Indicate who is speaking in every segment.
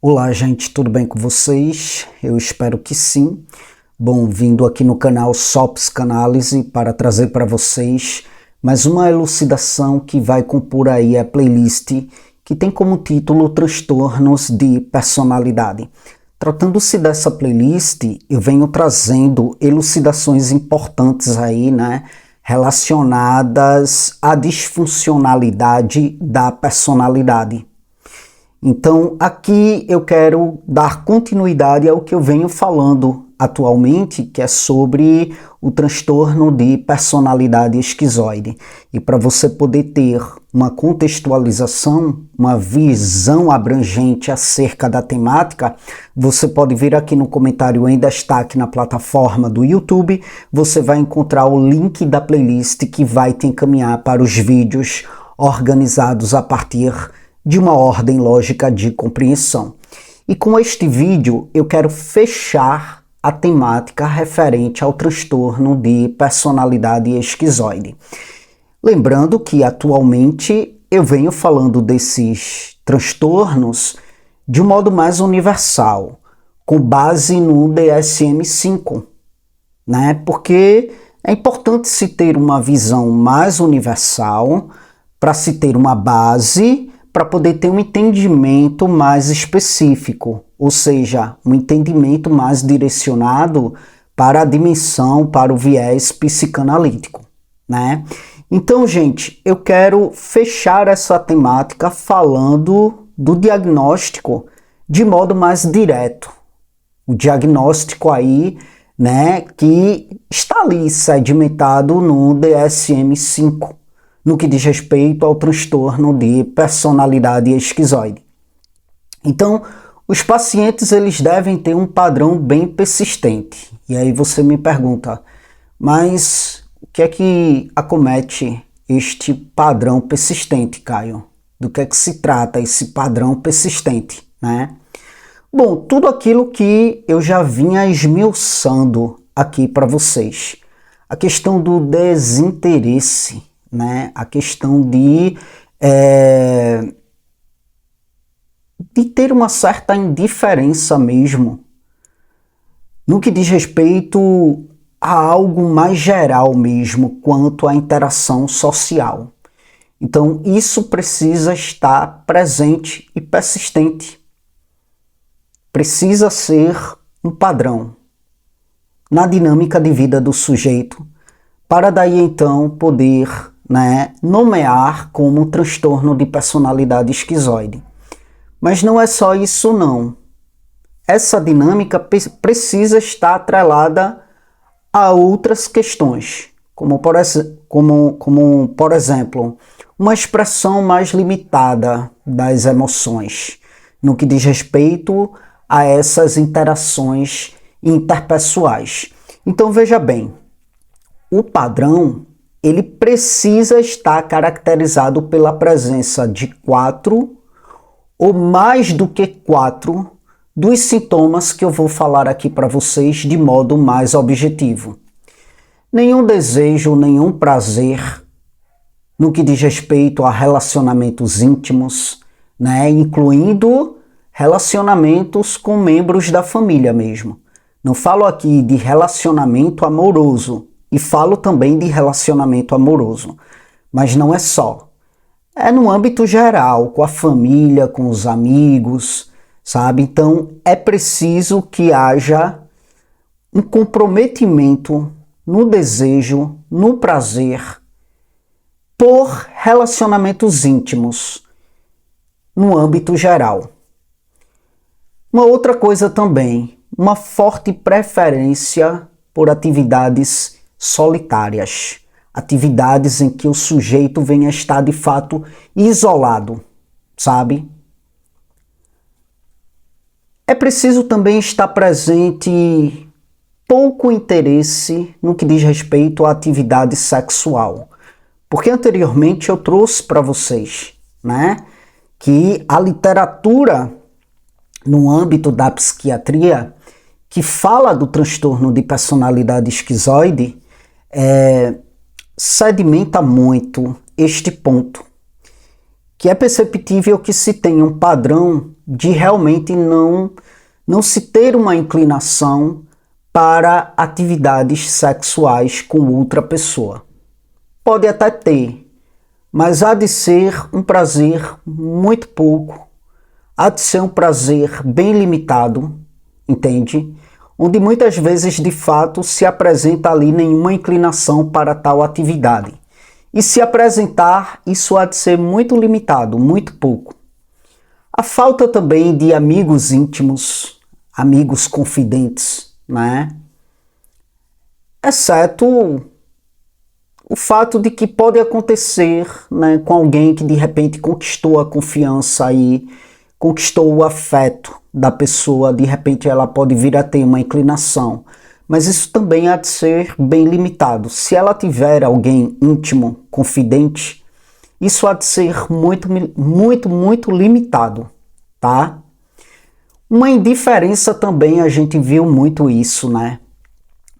Speaker 1: Olá, gente, tudo bem com vocês? Eu espero que sim. Bom, vindo aqui no canal Só Psicanálise para trazer para vocês mais uma elucidação que vai compor aí a playlist que tem como título Transtornos de Personalidade. Tratando-se dessa playlist, eu venho trazendo elucidações importantes aí, relacionadas à disfuncionalidade da personalidade. Então, aqui eu quero dar continuidade ao que eu venho falando atualmente, que é sobre o transtorno de personalidade esquizoide. E para você poder ter uma contextualização, uma visão abrangente acerca da temática, você pode vir aqui no comentário em destaque na plataforma do YouTube, você vai encontrar o link da playlist que vai te encaminhar para os vídeos organizados a partir de uma ordem lógica de compreensão. E com este vídeo eu quero fechar a temática referente ao transtorno de personalidade esquizoide. Lembrando que atualmente eu venho falando desses transtornos de um modo mais universal, com base no DSM-5, Porque é importante se ter uma visão mais universal para se ter uma base para poder ter um entendimento mais específico, ou seja, um entendimento mais direcionado para a dimensão, para o viés psicanalítico, Então, gente, eu quero fechar essa temática falando do diagnóstico de modo mais direto. O diagnóstico aí, que está ali sedimentado no DSM-5. No que diz respeito ao transtorno de personalidade esquizoide. Então, os pacientes eles devem ter um padrão bem persistente. E aí você me pergunta, mas o que é que acomete este padrão persistente, Caio? Do que é que se trata esse padrão persistente, Bom, tudo aquilo que eu já vinha esmiuçando aqui para vocês. A questão do desinteresse, a questão de ter uma certa indiferença mesmo no que diz respeito a algo mais geral mesmo quanto à interação social. Então isso precisa estar presente e persistente. Precisa ser um padrão na dinâmica de vida do sujeito para daí então poder nomear como um transtorno de personalidade esquizoide. Mas não é só isso não. Essa dinâmica precisa estar atrelada a outras questões, como por exemplo, uma expressão mais limitada das emoções, no que diz respeito a essas interações interpessoais. Então veja bem, o padrão ele precisa estar caracterizado pela presença de 4 ou mais do que 4 dos sintomas que eu vou falar aqui para vocês de modo mais objetivo. Nenhum desejo, nenhum prazer no que diz respeito a relacionamentos íntimos, incluindo relacionamentos com membros da família mesmo. Não falo aqui de relacionamento amoroso, e falo também de relacionamento amoroso, mas não é só. É no âmbito geral, com a família, com os amigos, sabe? Então é preciso que haja um comprometimento no desejo, no prazer, por relacionamentos íntimos, no âmbito geral. Uma outra coisa também, uma forte preferência por atividades solitárias, atividades em que o sujeito venha a estar de fato isolado, sabe? É preciso também estar presente pouco interesse no que diz respeito à atividade sexual, porque anteriormente eu trouxe para vocês, que a literatura no âmbito da psiquiatria que fala do transtorno de personalidade esquizoide sedimenta muito este ponto, que é perceptível que se tenha um padrão de realmente não se ter uma inclinação para atividades sexuais com outra pessoa. Pode até ter, mas há de ser um prazer muito pouco, há de ser um prazer bem limitado, entende? Onde muitas vezes de fato se apresenta ali nenhuma inclinação para tal atividade. E se apresentar, isso há de ser muito limitado, muito pouco. A falta também de amigos íntimos, amigos confidentes, né? Exceto o fato de que pode acontecer, né, com alguém que de repente conquistou a confiança e conquistou o afeto da pessoa, de repente ela pode vir a ter uma inclinação. Mas isso também há de ser bem limitado. Se ela tiver alguém íntimo, confidente, isso há de ser muito limitado, tá? Uma indiferença também, a gente viu muito isso, né?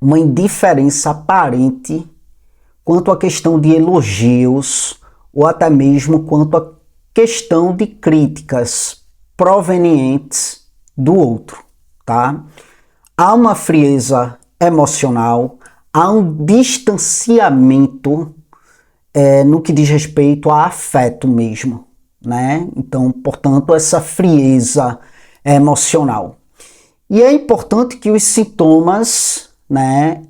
Speaker 1: Uma indiferença aparente quanto à questão de elogios ou até mesmo quanto à questão de críticas provenientes do outro, tá? Há uma frieza emocional, há um distanciamento no que diz respeito a afeto mesmo, né? Então, portanto, essa frieza emocional. E é importante que os sintomas, né,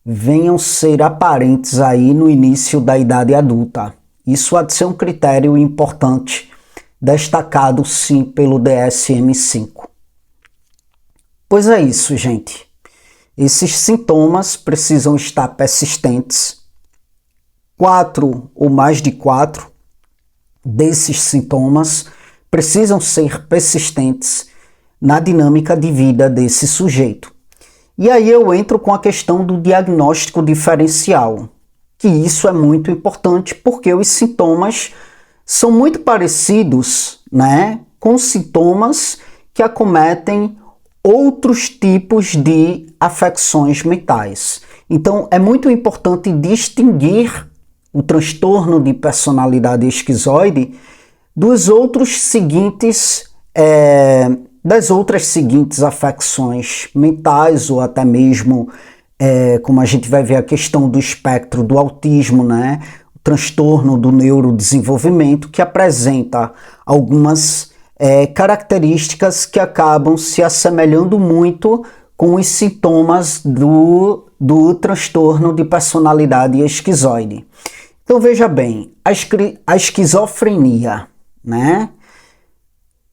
Speaker 1: venham ser aparentes aí no início da idade adulta. Isso há de ser um critério importante, destacado sim pelo DSM-5. Pois é isso, gente. Esses sintomas precisam estar persistentes. 4 ou mais de 4 desses sintomas precisam ser persistentes na dinâmica de vida desse sujeito. E aí eu entro com a questão do diagnóstico diferencial, que isso é muito importante porque os sintomas são muito parecidos, né, com sintomas que acometem outros tipos de afecções mentais. Então, é muito importante distinguir o transtorno de personalidade esquizoide das outras seguintes afecções mentais, ou até mesmo, como a gente vai ver, a questão do espectro do autismo, né? O transtorno do neurodesenvolvimento, que apresenta algumas características que acabam se assemelhando muito com os sintomas do transtorno de personalidade esquizoide. Então veja bem, a esquizofrenia, né,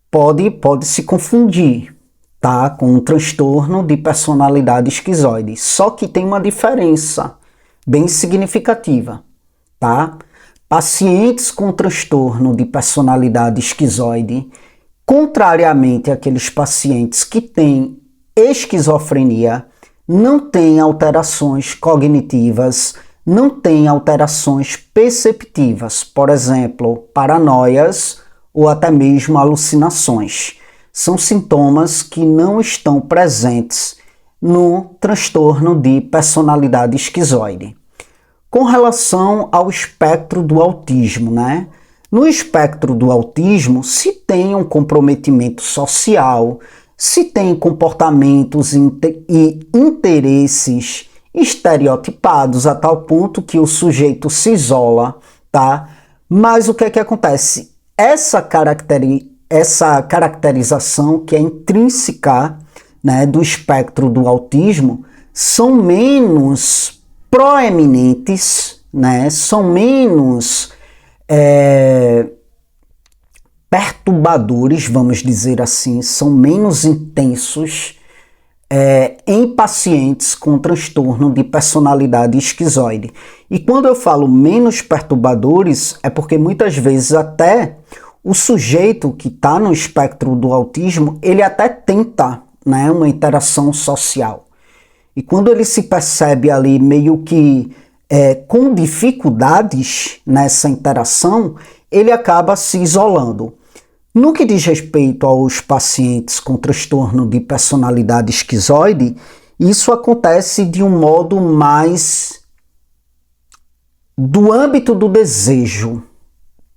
Speaker 1: pode se confundir, tá, com um transtorno de personalidade esquizoide, só que tem uma diferença bem significativa, tá? Pacientes com transtorno de personalidade esquizoide, contrariamente àqueles pacientes que têm esquizofrenia, não têm alterações cognitivas, não têm alterações perceptivas, por exemplo, paranoias ou até mesmo alucinações. São sintomas que não estão presentes no transtorno de personalidade esquizoide. Com relação ao espectro do autismo, né? No espectro do autismo, se tem um comprometimento social, se tem comportamentos e interesses estereotipados a tal ponto que o sujeito se isola, tá? Mas o que é que acontece? Essa caracterização que é intrínseca, né, do espectro do autismo são menos proeminentes, né, são menos perturbadores, vamos dizer assim, são menos intensos em pacientes com transtorno de personalidade esquizoide. E quando eu falo menos perturbadores, é porque muitas vezes até o sujeito que está no espectro do autismo, ele até tenta, né, uma interação social. E quando ele se percebe ali meio que com dificuldades nessa interação, ele acaba se isolando. No que diz respeito aos pacientes com transtorno de personalidade esquizoide, isso acontece de um modo mais do âmbito do desejo,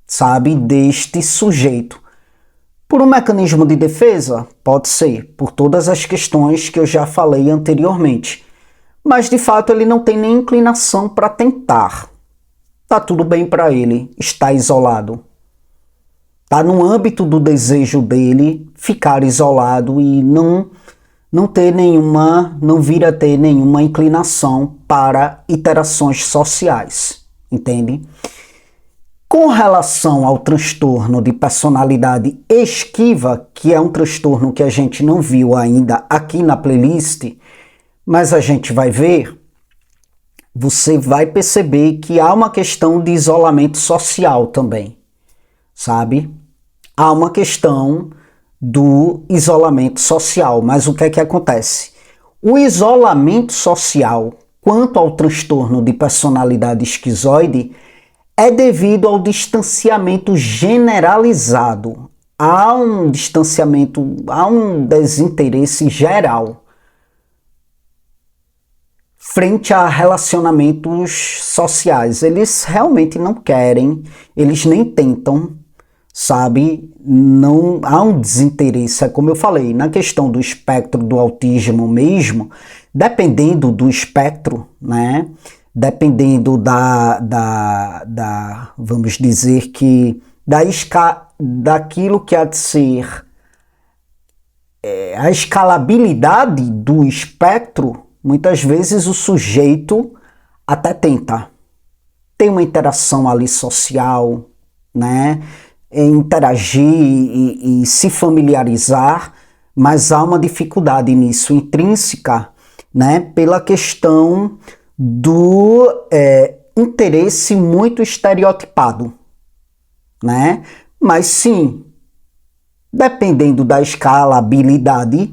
Speaker 1: sabe, deste sujeito. Por um mecanismo de defesa? Pode ser, por todas as questões que eu já falei anteriormente. Mas de fato ele não tem nem inclinação para tentar. Tá tudo bem para ele, está isolado. Tá no âmbito do desejo dele ficar isolado e não vir a ter nenhuma inclinação para interações sociais, entende? Com relação ao transtorno de personalidade esquiva, que é um transtorno que a gente não viu ainda aqui na playlist, mas a gente vai ver, você vai perceber que há uma questão de isolamento social também, sabe? Há uma questão do isolamento social, mas o que é que acontece? O isolamento social, quanto ao transtorno de personalidade esquizoide, é devido ao distanciamento generalizado. Há um distanciamento, há um desinteresse geral frente a relacionamentos sociais. Eles realmente não querem, eles nem tentam, sabe? Não há um desinteresse, é como eu falei, na questão do espectro do autismo mesmo, dependendo do espectro, né? Dependendo vamos dizer que, daquilo que há de ser a escalabilidade do espectro, muitas vezes o sujeito até tenta. Tem uma interação ali social, né? Interagir e se familiarizar, mas há uma dificuldade nisso, intrínseca, né? Pela questão do interesse muito estereotipado, né? Mas sim, dependendo da escalabilidade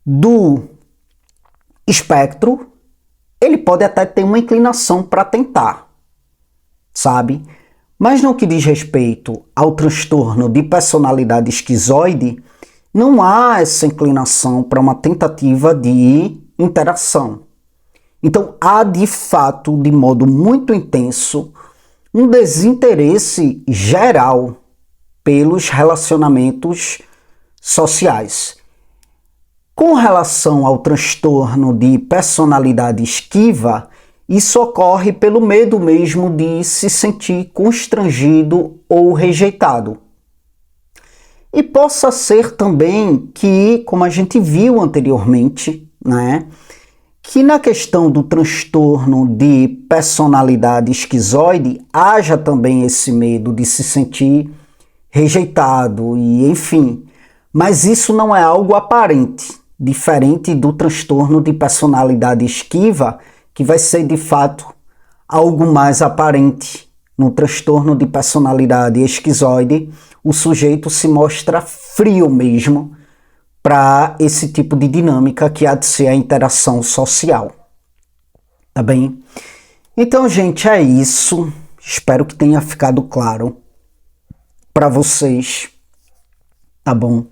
Speaker 1: do espectro, ele pode até ter uma inclinação para tentar, sabe? Mas no que diz respeito ao transtorno de personalidade esquizoide, não há essa inclinação para uma tentativa de interação. Então, há de fato, de modo muito intenso, um desinteresse geral pelos relacionamentos sociais. Com relação ao transtorno de personalidade esquiva, isso ocorre pelo medo mesmo de se sentir constrangido ou rejeitado. E possa ser também que, como a gente viu anteriormente, né, que na questão do transtorno de personalidade esquizoide haja também esse medo de se sentir rejeitado e enfim, mas isso não é algo aparente, diferente do transtorno de personalidade esquiva, que vai ser de fato algo mais aparente. No transtorno de personalidade esquizoide, o sujeito se mostra frio mesmo para esse tipo de dinâmica que há de ser a interação social. Tá bem? Então, gente, é isso. Espero que tenha ficado claro para vocês, tá bom?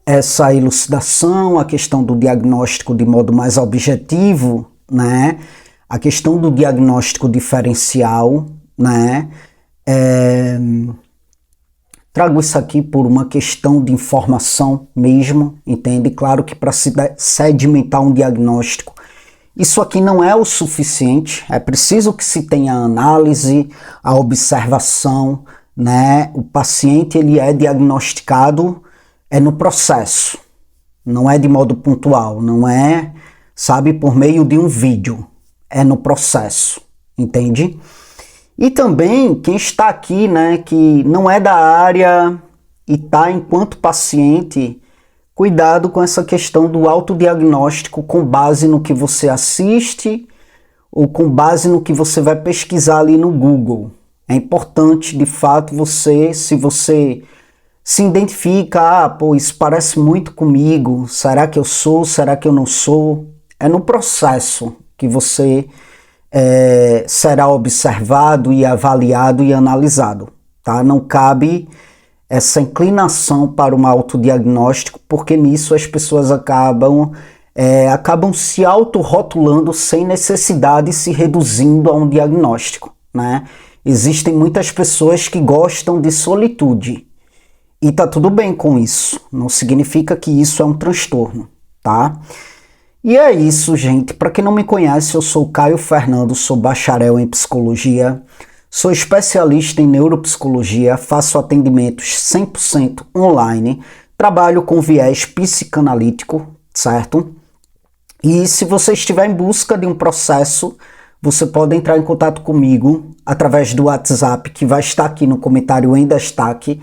Speaker 1: Essa elucidação, a questão do diagnóstico de modo mais objetivo, né? A questão do diagnóstico diferencial, né? Trago isso aqui por uma questão de informação mesmo, entende? Claro que para se sedimentar um diagnóstico, isso aqui não é o suficiente, é preciso que se tenha a análise, a observação, né? O paciente ele é diagnosticado no processo, não é de modo pontual, não é, sabe, por meio de um vídeo, é no processo, entende? E também quem está aqui, né, que não é da área e está enquanto paciente, cuidado com essa questão do autodiagnóstico com base no que você assiste ou com base no que você vai pesquisar ali no Google. É importante, de fato, se você se identifica, pô, isso parece muito comigo, será que eu sou, será que eu não sou? É no processo que você será observado e avaliado e analisado, tá? Não cabe essa inclinação para um autodiagnóstico, porque nisso as pessoas acabam se autorrotulando sem necessidade, se reduzindo a um diagnóstico, né? Existem muitas pessoas que gostam de solitude E tá tudo bem com isso, não significa que isso é um transtorno, tá? E é isso, gente. Para quem não me conhece, eu sou Caio Fernando, sou bacharel em psicologia, sou especialista em neuropsicologia, faço atendimentos 100% online, trabalho com viés psicanalítico, certo? E se você estiver em busca de um processo, você pode entrar em contato comigo através do WhatsApp, que vai estar aqui no comentário em destaque,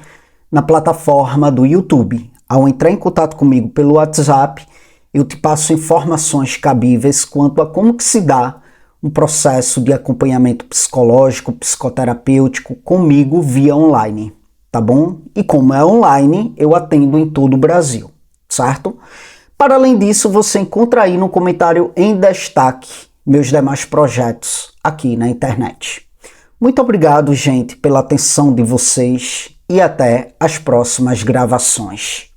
Speaker 1: na plataforma do YouTube. Ao entrar em contato comigo pelo WhatsApp, eu te passo informações cabíveis quanto a como que se dá um processo de acompanhamento psicológico, psicoterapêutico comigo via online, tá bom? E como é online, eu atendo em todo o Brasil, certo? Para além disso, você encontra aí no comentário em destaque meus demais projetos aqui na internet. Muito obrigado, gente, pela atenção de vocês e até as próximas gravações.